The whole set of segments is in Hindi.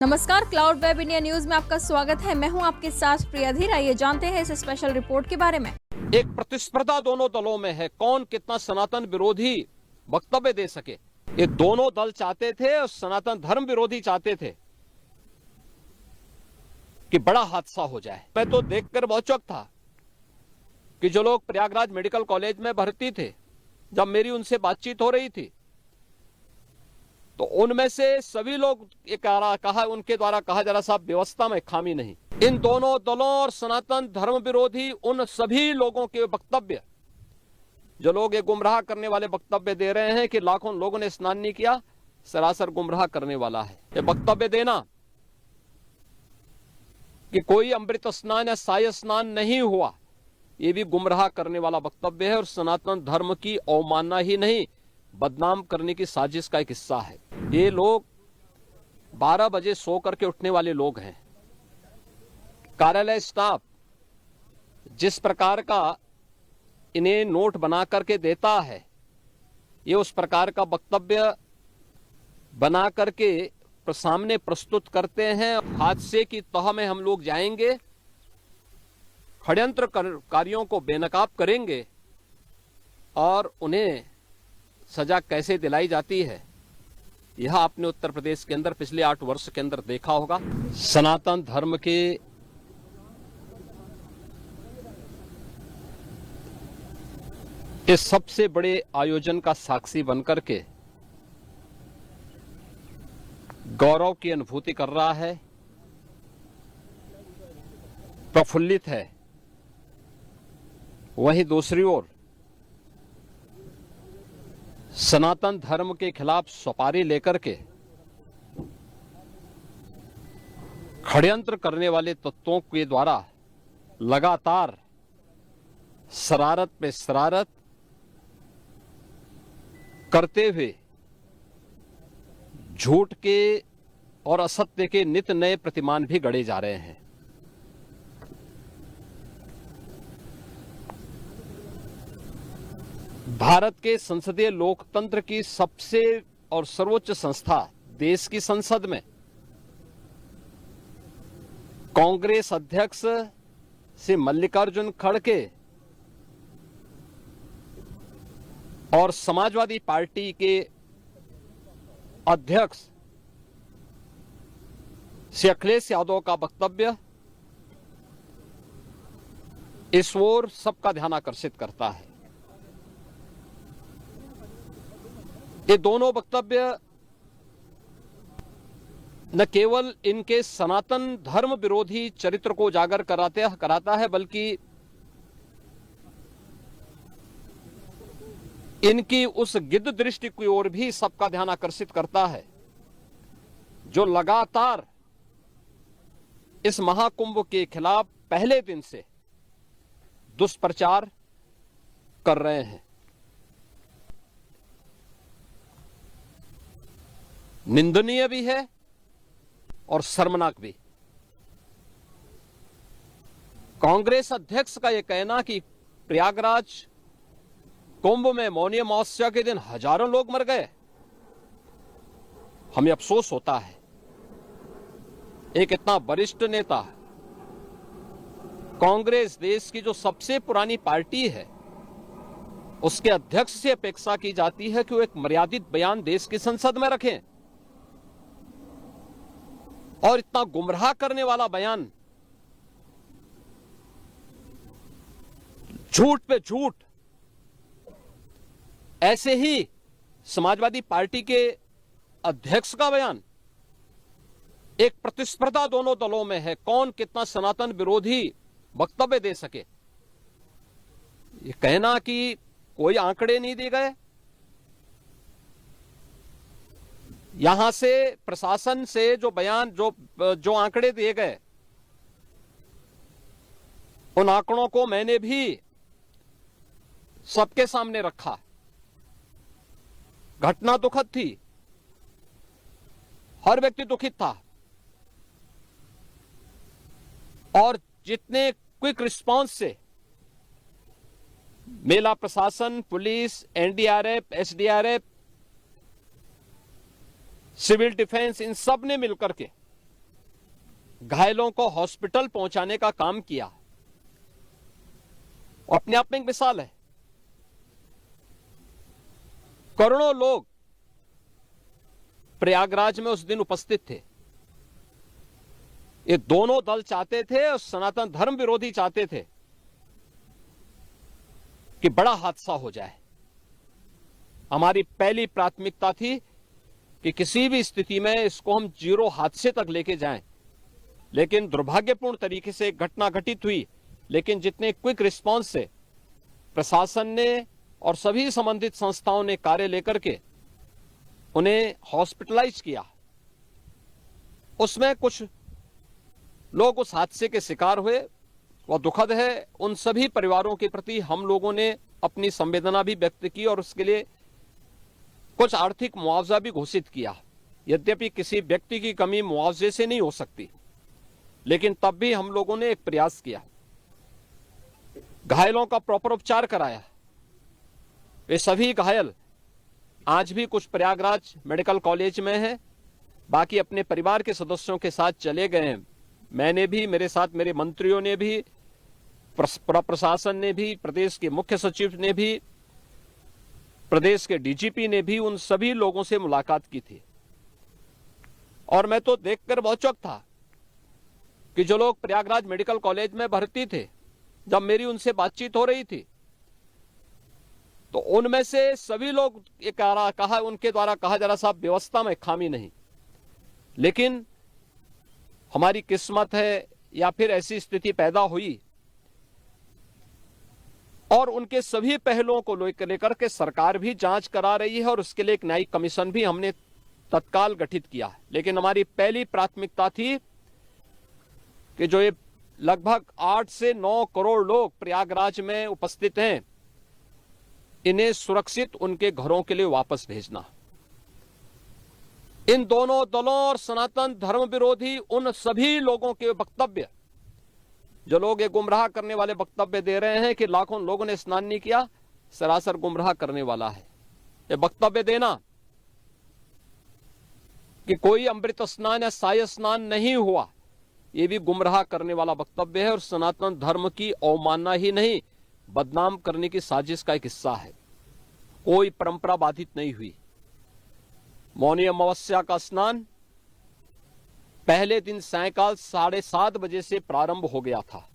नमस्कार, क्लाउड वेब इंडिया न्यूज में आपका स्वागत है। मैं हूं आपके साथ प्रिया धीर। आइए जानते हैं इस स्पेशल रिपोर्ट के बारे में। एक प्रतिस्पर्धा दोनों दलों में है, कौन कितना सनातन विरोधी वक्तव्य दे सके। ये दोनों दल चाहते थे और सनातन धर्म विरोधी चाहते थे कि बड़ा हादसा हो जाए। मैं तो देखकर बहुत चौंक था कि जो लोग प्रयागराज मेडिकल कॉलेज में भर्ती थे, जब मेरी उनसे बातचीत हो रही थी तो उनमें से सभी लोग कहा उनके द्वारा कहा जा रहा साहब व्यवस्था में खामी नहीं। इन दोनों दलों और सनातन धर्म विरोधी उन सभी लोगों के वक्तव्य, जो लोग ये गुमराह करने वाले वक्तव्य दे रहे हैं कि लाखों लोगों ने स्नान नहीं किया, सरासर गुमराह करने वाला है। ये वक्तव्य देना कि कोई अमृत स्नान या साय स्नान नहीं हुआ, ये भी गुमराह करने वाला वक्तव्य है और सनातन धर्म की अवमानना ही नहीं, बदनाम करने की साजिश का एक हिस्सा है। ये लोग 12 बजे सो करके उठने वाले लोग हैं। कार्यालय स्टाफ जिस प्रकार का इन्हें नोट बना करके देता है, ये उस प्रकार का वक्तव्य बना करके सामने प्रस्तुत करते हैं। हादसे की तह में हम लोग जाएंगे, षड्यंत्रकारियों को बेनकाब करेंगे और उन्हें सजा कैसे दिलाई जाती है, यह आपने उत्तर प्रदेश के अंदर पिछले 8 वर्ष के अंदर देखा होगा। सनातन धर्म के इस सबसे बड़े आयोजन का साक्षी बनकर के गौरव की अनुभूति कर रहा है, प्रफुल्लित है। वहीं दूसरी ओर सनातन धर्म के खिलाफ सपारी लेकर के षड्यंत्र करने वाले तत्वों के द्वारा लगातार शरारत पे शरारत करते हुए झूठ के और असत्य के नित नए प्रतिमान भी गढ़े जा रहे हैं। भारत के संसदीय लोकतंत्र की सबसे और सर्वोच्च संस्था देश की संसद में कांग्रेस अध्यक्ष से मल्लिकार्जुन खड़गे और समाजवादी पार्टी के अध्यक्ष श्री अखिलेश यादव का वक्तव्य इस ओर सबका ध्यान आकर्षित करता है। ये दोनों वक्तव्य न केवल इनके सनातन धर्म विरोधी चरित्र को उजागर कराता है, बल्कि इनकी उस गिद्ध दृष्टि की ओर भी सबका ध्यान आकर्षित करता है, जो लगातार इस महाकुंभ के खिलाफ पहले दिन से दुष्प्रचार कर रहे हैं। निंदनीय भी है और शर्मनाक भी। कांग्रेस अध्यक्ष का यह कहना कि प्रयागराज कुंभ में मौनी अमावस्या के दिन हजारों लोग मर गए, हमें अफसोस होता है। एक इतना वरिष्ठ नेता, कांग्रेस देश की जो सबसे पुरानी पार्टी है, उसके अध्यक्ष से अपेक्षा की जाती है कि वो एक मर्यादित बयान देश की संसद में रखें, और इतना गुमराह करने वाला बयान, झूठ पे झूठ। ऐसे ही समाजवादी पार्टी के अध्यक्ष का बयान, एक प्रतिस्पर्धा दोनों दलों में है, कौन कितना सनातन विरोधी वक्तव्य दे सके। ये कहना कि कोई आंकड़े नहीं दिए गए, यहां से प्रशासन से जो बयान जो आंकड़े दिए गए, उन आंकड़ों को मैंने भी सबके सामने रखा। घटना दुखद थी, हर व्यक्ति दुखित था, और जितने क्विक रिस्पांस से मेला प्रशासन, पुलिस, एनडीआरएफ, एसडीआरएफ, सिविल डिफेंस, इन सब ने मिलकर के घायलों को हॉस्पिटल पहुंचाने का काम किया, अपने आप में एक मिसाल है। करोड़ों लोग प्रयागराज में उस दिन उपस्थित थे। ये दोनों दल चाहते थे और सनातन धर्म विरोधी चाहते थे कि बड़ा हादसा हो जाए। हमारी पहली प्राथमिकता थी कि किसी भी स्थिति में इसको हम जीरो हादसे तक लेके जाएं। लेकिन दुर्भाग्यपूर्ण तरीके से एक घटना घटित हुई, लेकिन जितने क्विक रिस्पांस से प्रशासन ने और सभी संबंधित संस्थाओं ने कार्य लेकर के उन्हें हॉस्पिटलाइज किया, उसमें कुछ लोग उस हादसे के शिकार हुए। वह दुखद है। उन सभी परिवारों के प्रति हम लोगों ने अपनी संवेदना भी व्यक्त की और उसके लिए कुछ आर्थिक मुआवजा भी घोषित किया। यद्यपि किसी व्यक्ति की कमी मुआवजे से नहीं हो सकती, लेकिन तब भी हम लोगों ने एक प्रयास किया। घायलों का प्रॉपर उपचार कराया। वे सभी घायल आज भी कुछ प्रयागराज मेडिकल कॉलेज में हैं, बाकी अपने परिवार के सदस्यों के साथ चले गए हैं। मैंने भी, मेरे साथ मेरे मंत्रियों ने भी, प्रशासन ने भी, प्रदेश के मुख्य सचिव ने भी, प्रदेश के डीजीपी ने भी उन सभी लोगों से मुलाकात की थी। और मैं तो देखकर बहुत चौंक था कि जो लोग प्रयागराज मेडिकल कॉलेज में भर्ती थे, जब मेरी उनसे बातचीत हो रही थी तो उनमें से सभी लोग ये कहा, उनके द्वारा कहा जा रहा साहब व्यवस्था में खामी नहीं, लेकिन हमारी किस्मत है या फिर ऐसी स्थिति पैदा हुई। और उनके सभी पहलुओं को लेकर के सरकार भी जांच करा रही है और उसके लिए एक न्यायिक कमीशन भी हमने तत्काल गठित किया है। लेकिन हमारी पहली प्राथमिकता थी कि जो ये लगभग 8 से 9 करोड़ लोग प्रयागराज में उपस्थित हैं, इन्हें सुरक्षित उनके घरों के लिए वापस भेजना। इन दोनों दलों और सनातन धर्म विरोधी उन सभी लोगों के वक्तव्य, जो लोग ये गुमराह करने वाले वक्तव्य दे रहे हैं कि लाखों लोगों ने स्नान नहीं किया, सरासर गुमराह करने वाला है। ये वक्तव्य देना कि कोई अमृत स्नान या साय स्नान नहीं हुआ, ये भी गुमराह करने वाला वक्तव्य है और सनातन धर्म की अवमानना ही नहीं, बदनाम करने की साजिश का एक हिस्सा है। कोई परंपरा बाधित नहीं हुई। मौनी अमावस्या का स्नान पहले दिन सायंकाल 7:30 बजे से प्रारंभ हो गया था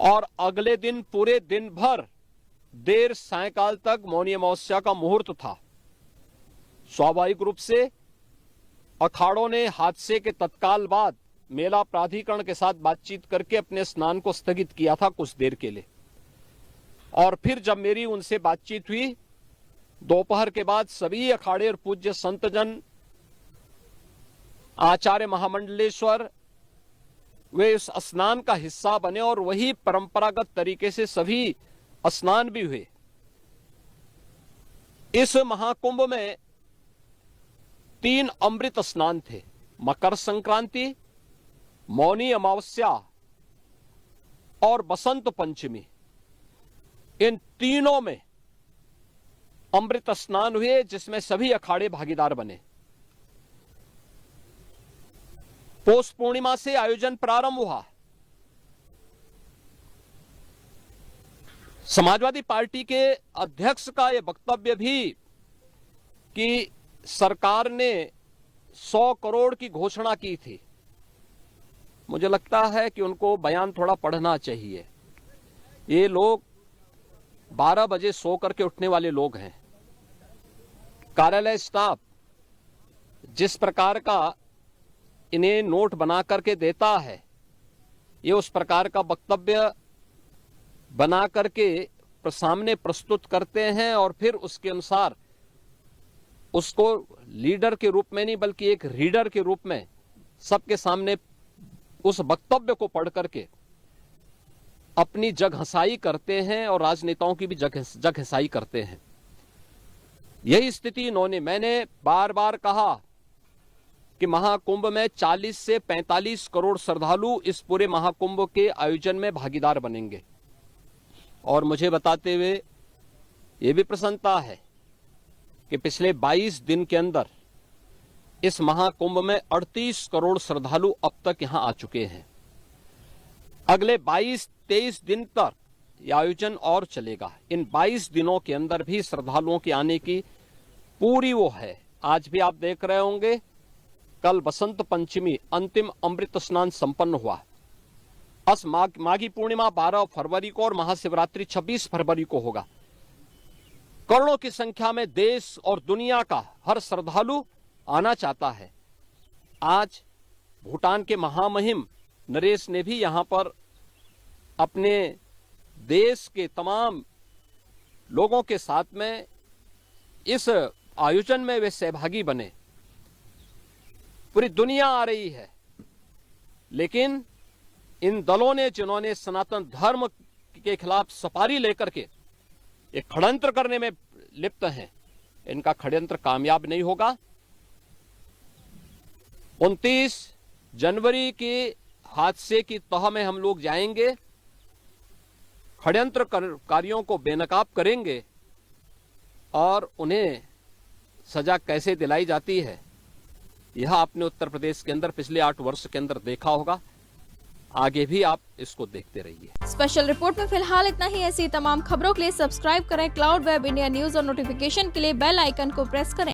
और अगले दिन पूरे दिन भर देर सायंकाल तक मौनी अमावस्या का मुहूर्त था। स्वाभाविक रूप से अखाड़ों ने हादसे के तत्काल बाद मेला प्राधिकरण के साथ बातचीत करके अपने स्नान को स्थगित किया था कुछ देर के लिए। और फिर जब मेरी उनसे बातचीत हुई दोपहर के बाद, सभी अखाड़े और पूज्य संतजन, आचार्य महामंडलेश्वर, वे इस स्नान का हिस्सा बने और वही परंपरागत तरीके से सभी स्नान भी हुए। इस महाकुंभ में 3 अमृत स्नान थे, मकर संक्रांति, मौनी अमावस्या और बसंत पंचमी। इन तीनों में अमृत स्नान हुए जिसमें सभी अखाड़े भागीदार बने। पौष पूर्णिमा से आयोजन प्रारंभ हुआ। समाजवादी पार्टी के अध्यक्ष का यह वक्तव्य भी कि सरकार ने 100 करोड़ की घोषणा की थी, मुझे लगता है कि उनको बयान थोड़ा पढ़ना चाहिए। ये लोग 12 बजे सो करके उठने वाले लोग हैं। कार्यालय स्टाफ जिस प्रकार का इन्हें नोट बना करके देता है, ये उस प्रकार का वक्तव्य बना करके सामने प्रस्तुत करते हैं और फिर उसके अनुसार उसको लीडर के रूप में नहीं बल्कि एक रीडर के रूप में सबके सामने उस वक्तव्य को पढ़ करके अपनी जगहंसाई करते हैं और राजनेताओं की भी जगहंसाई करते हैं। यही स्थिति इन्होंने, मैंने बार बार कहा कि महाकुंभ में 40 से 45 करोड़ श्रद्धालु इस पूरे महाकुंभ के आयोजन में भागीदार बनेंगे। और मुझे बताते हुए ये भी प्रसन्नता है कि पिछले 22 दिन के अंदर इस महाकुंभ में 38 करोड़ श्रद्धालु अब तक यहां आ चुके हैं। अगले 22-23 दिन तक यह आयोजन और चलेगा। इन 22 दिनों के अंदर भी श्रद्धालुओं के आने की पूरी वो है। आज भी आप देख रहे होंगे, कल बसंत पंचमी अंतिम अमृत स्नान संपन्न हुआ। माघी पूर्णिमा 12 फरवरी को और महाशिवरात्रि 26 फरवरी को होगा। करोड़ों की संख्या में देश और दुनिया का हर श्रद्धालु आना चाहता है। आज भूटान के महामहिम नरेश ने भी यहां पर अपने देश के तमाम लोगों के साथ में इस आयोजन में वे सहभागी बने। पूरी दुनिया आ रही है, लेकिन इन दलों ने जिन्होंने सनातन धर्म के खिलाफ सपारी लेकर के एक षड्यंत्र करने में लिप्त हैं, इनका षड्यंत्र कामयाब नहीं होगा। 29 जनवरी के हादसे की तह में हम लोग जाएंगे, षड्यंत्रकारियों को बेनकाब करेंगे और उन्हें सजा कैसे दिलाई जाती है यह आपने उत्तर प्रदेश के अंदर पिछले 8 वर्ष के अंदर देखा होगा। आगे भी आप इसको देखते रहिए। स्पेशल रिपोर्ट में फिलहाल इतना ही। ऐसी तमाम खबरों के लिए सब्सक्राइब करें क्लाउड वेब इंडिया न्यूज और नोटिफिकेशन के लिए बेल आइकन को प्रेस करें।